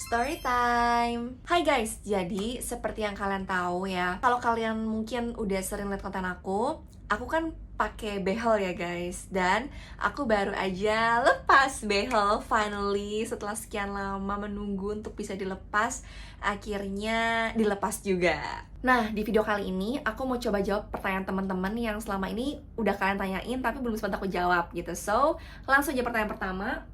Story time. Hai guys, jadi seperti yang kalian tahu ya, kalau kalian mungkin udah sering lihat konten aku kan pakai behel ya guys. Dan aku baru aja lepas behel finally setelah sekian lama menunggu untuk bisa dilepas. Akhirnya dilepas juga. Nah, di video kali ini aku mau coba jawab pertanyaan teman-teman yang selama ini udah kalian tanyain tapi belum sempat aku jawab gitu. So, langsung aja pertanyaan pertama.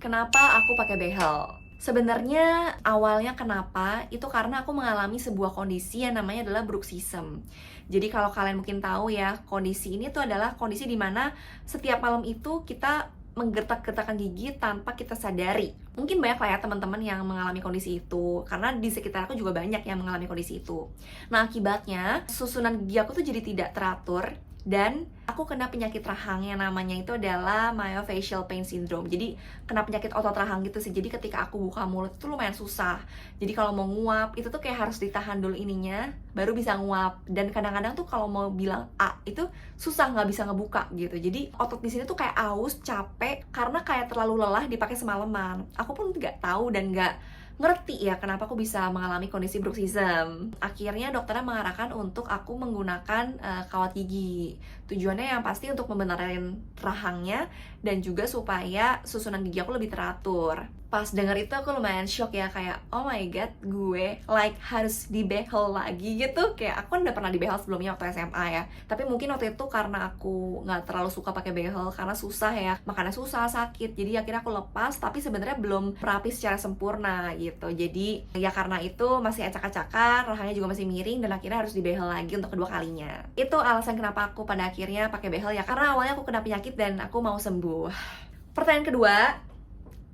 Kenapa aku pakai behel? Sebenarnya awalnya kenapa itu karena aku mengalami sebuah kondisi yang namanya adalah bruxism. Jadi kalau kalian mungkin tahu ya, kondisi ini tuh adalah kondisi dimana setiap malam itu kita menggertak-gertakkan gigi tanpa kita sadari. Mungkin banyak lah ya teman-teman yang mengalami kondisi itu, karena di sekitar aku juga banyak yang mengalami kondisi itu. Nah, akibatnya susunan gigi aku tuh jadi tidak teratur. Dan aku kena penyakit rahang yang namanya itu adalah myofascial pain syndrome. Jadi kena penyakit otot rahang gitu sih. Jadi ketika aku buka mulut itu lumayan susah. Jadi kalau mau nguap itu tuh kayak harus ditahan dulu ininya, baru bisa nguap. Dan kadang-kadang tuh kalau mau bilang A itu susah, nggak bisa ngebuka gitu. Jadi otot di sini tuh kayak aus, capek karena kayak terlalu lelah dipakai semalaman. Aku pun nggak tahu dan nggak ngerti ya kenapa aku bisa mengalami kondisi bruxism. Akhirnya dokternya mengarahkan untuk aku menggunakan kawat gigi. Tujuannya yang pasti untuk membenarin rahangnya dan juga supaya susunan gigi aku lebih teratur. Pas denger itu aku lumayan shock ya, kayak oh my god, gue like harus dibehel lagi gitu. Kayak aku kan udah pernah dibehel sebelumnya waktu SMA ya, tapi mungkin waktu itu karena aku nggak terlalu suka pakai behel karena susah ya, makannya susah, sakit, jadi akhirnya aku lepas. Tapi sebenarnya belum rapi secara sempurna gitu. Jadi ya karena itu masih acak-acakan, rahangnya juga masih miring, dan akhirnya harus dibehel lagi untuk kedua kalinya. Itu alasan kenapa aku pada akhirnya pakai behel ya, karena awalnya aku kena penyakit dan aku mau sembuh. Pertanyaan kedua,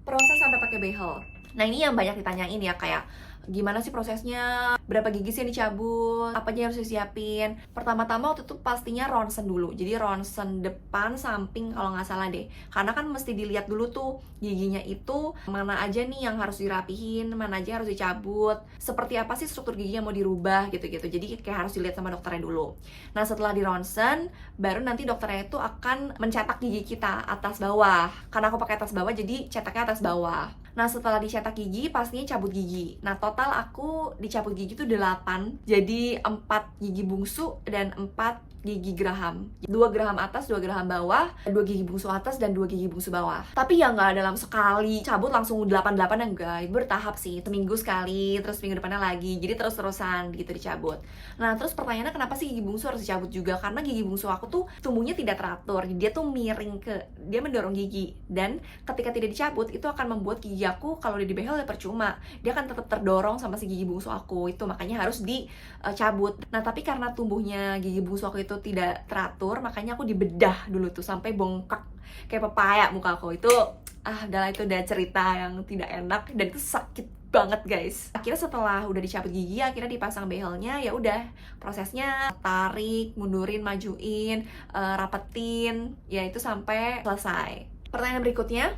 proses sampai pakai behel. Nah, ini yang banyak ditanyain ya, kayak gimana sih prosesnya, berapa gigi sih yang dicabut, apa aja yang harus disiapin. Pertama-tama waktu itu pastinya ronsen dulu. Jadi ronsen depan, samping kalau nggak salah deh. Karena kan mesti dilihat dulu tuh giginya itu mana aja nih yang harus dirapihin, mana aja yang harus dicabut, seperti apa sih struktur gigi yang mau dirubah gitu-gitu. Jadi kayak harus dilihat sama dokternya dulu. Nah, setelah di ronsen, baru nanti dokternya itu akan mencetak gigi kita atas bawah. Karena aku pakai atas bawah, jadi cetaknya atas bawah. Nah, setelah dicetak gigi, pastinya cabut gigi. Nah, total aku dicabut gigi itu 8. Jadi 4 gigi bungsu dan 4 gigi geraham. 2 geraham atas, 2 geraham bawah, 2 gigi bungsu atas, dan 2 gigi bungsu bawah. Tapi ya nggak dalam sekali cabut langsung 8-8 ya, enggak. Itu bertahap sih. Seminggu sekali, terus minggu depannya lagi. Jadi terus-terusan gitu dicabut. Nah, terus pertanyaannya kenapa sih gigi bungsu harus dicabut juga? Karena gigi bungsu aku tuh tumbuhnya tidak teratur. Dia tuh miring dia mendorong gigi. Dan ketika tidak dicabut, itu akan membuat gigi aku kalau udah dibehel ya percuma. Dia akan tetap terdorong sama si gigi bungsu aku. Itu makanya harus dicabut. Nah, tapi karena tumbuhnya gigi bungsu aku itu tidak teratur, makanya aku dibedah dulu tuh sampai bongkak kayak pepaya muka aku. Itu udahlah, itu udah cerita yang tidak enak dan itu sakit banget guys. Akhirnya setelah udah dicabut gigi, akhirnya dipasang behelnya. Ya udah, prosesnya tarik, mundurin, majuin, rapetin, ya itu sampai selesai. Pertanyaan berikutnya,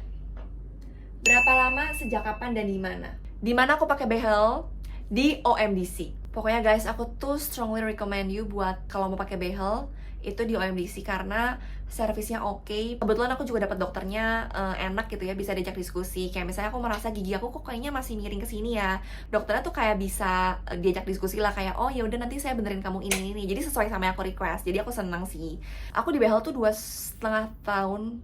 berapa lama, sejak kapan, dan di mana? Di mana aku pakai behel? Di OMDC. Pokoknya guys, aku tuh strongly recommend you buat kalau mau pakai behel itu di OMDC karena servisnya oke. Kebetulan aku juga dapat dokternya enak gitu ya, bisa diajak diskusi. Kayak misalnya aku merasa gigi aku kok kayaknya masih miring ke sini ya. Dokternya tuh kayak bisa diajak diskusi lah, kayak oh ya udah nanti saya benerin kamu ini. Jadi sesuai sama yang aku request. Jadi aku senang sih. Aku di behel tuh 2,5 tahun,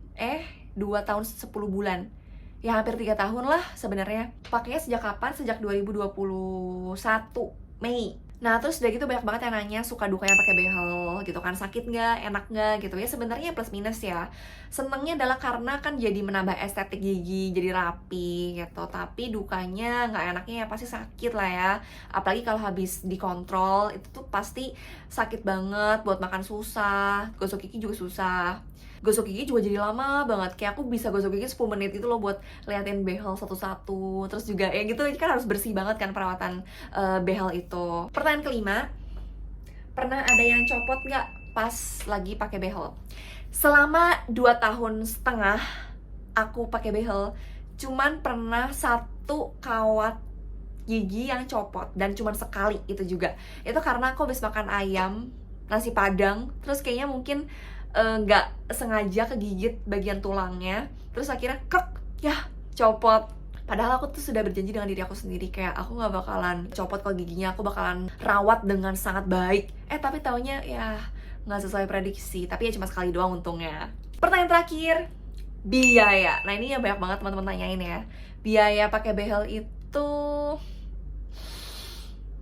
2 tahun 10 bulan. Ya hampir 3 tahun lah sebenarnya. Pakainya sejak kapan? Sejak 2021 Mei. Nah, terus udah gitu banyak banget yang nanya suka dukanya pakai behel gitu kan, sakit nggak, enak nggak gitu ya. Sebenarnya plus minus ya. Senengnya adalah karena kan jadi menambah estetik gigi, jadi rapi gitu. Tapi dukanya, nggak enaknya ya pasti sakit lah ya. Apalagi kalau habis dikontrol itu tuh pasti sakit banget, buat makan susah, gosok gigi juga susah. Gosok gigi juga jadi lama banget, kayak aku bisa gosok gigi 10 menit gitu loh buat liatin behel satu-satu. Terus juga ya gitu, kan harus bersih banget kan perawatan behel itu. Pertanyaan kelima, pernah ada yang copot nggak pas lagi pakai behel? Selama 2 tahun setengah aku pakai behel, cuman pernah 1 kawat gigi yang copot, dan cuman sekali itu juga. Itu karena aku habis makan ayam, nasi padang, terus kayaknya mungkin nggak sengaja kegigit bagian tulangnya, terus akhirnya krek, ya copot. Padahal aku tuh sudah berjanji dengan diri aku sendiri, kayak aku gak bakalan copot kok giginya, aku bakalan rawat dengan sangat baik. Tapi taunya ya gak sesuai prediksi, tapi ya cuma sekali doang untungnya. Pertanyaan terakhir, biaya. Nah ini ya banyak banget teman-teman tanyain ya. Biaya pakai behel itu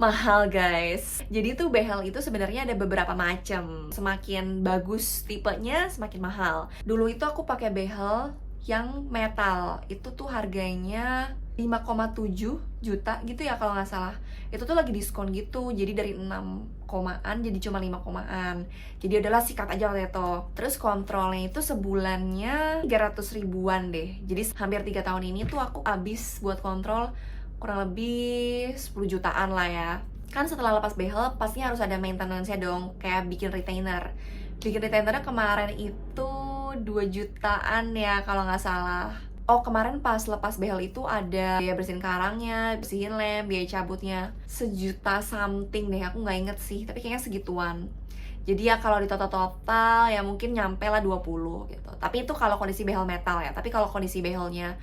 mahal guys. Jadi tuh behel itu sebenarnya ada beberapa macam. Semakin bagus tipenya semakin mahal. Dulu itu aku pakai behel yang metal. Itu tuh harganya 5,7 juta gitu ya kalau nggak salah. Itu tuh lagi diskon gitu. Jadi dari 6 komaan jadi cuma 5 komaan. Jadi adalah sikat aja waktu itu. Terus kontrolnya itu sebulannya 300 ribuan deh. Jadi hampir 3 tahun ini tuh aku habis buat kontrol kurang lebih 10 jutaan lah ya. Kan setelah lepas behel pastinya harus ada maintenance-nya dong, kayak bikin retainer. Bikin retainernya kemarin itu 2 jutaan ya kalau nggak salah. Oh kemarin pas lepas behel itu ada biaya bersihin karangnya, bersihin lem, biaya cabutnya 1 juta something deh, aku nggak inget sih, tapi kayaknya segituan. Jadi ya kalau di total ya mungkin nyampe lah 20 gitu. Tapi itu kalau kondisi behel metal ya. Tapi kalau kondisi behelnya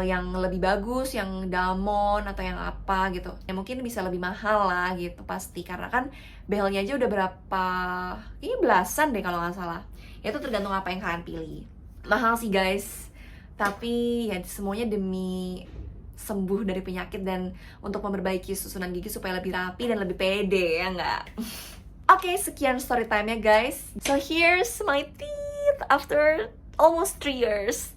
yang lebih bagus, yang Damon atau yang apa gitu, ya mungkin bisa lebih mahal lah gitu pasti. Karena kan behelnya aja udah berapa, ini belasan deh kalau nggak salah. Ya itu tergantung apa yang kalian pilih. Mahal sih guys. Tapi ya semuanya demi sembuh dari penyakit dan untuk memperbaiki susunan gigi supaya lebih rapi dan lebih pede ya nggak? Oke, sekian story time-nya guys. So here's my teeth after almost 3 years.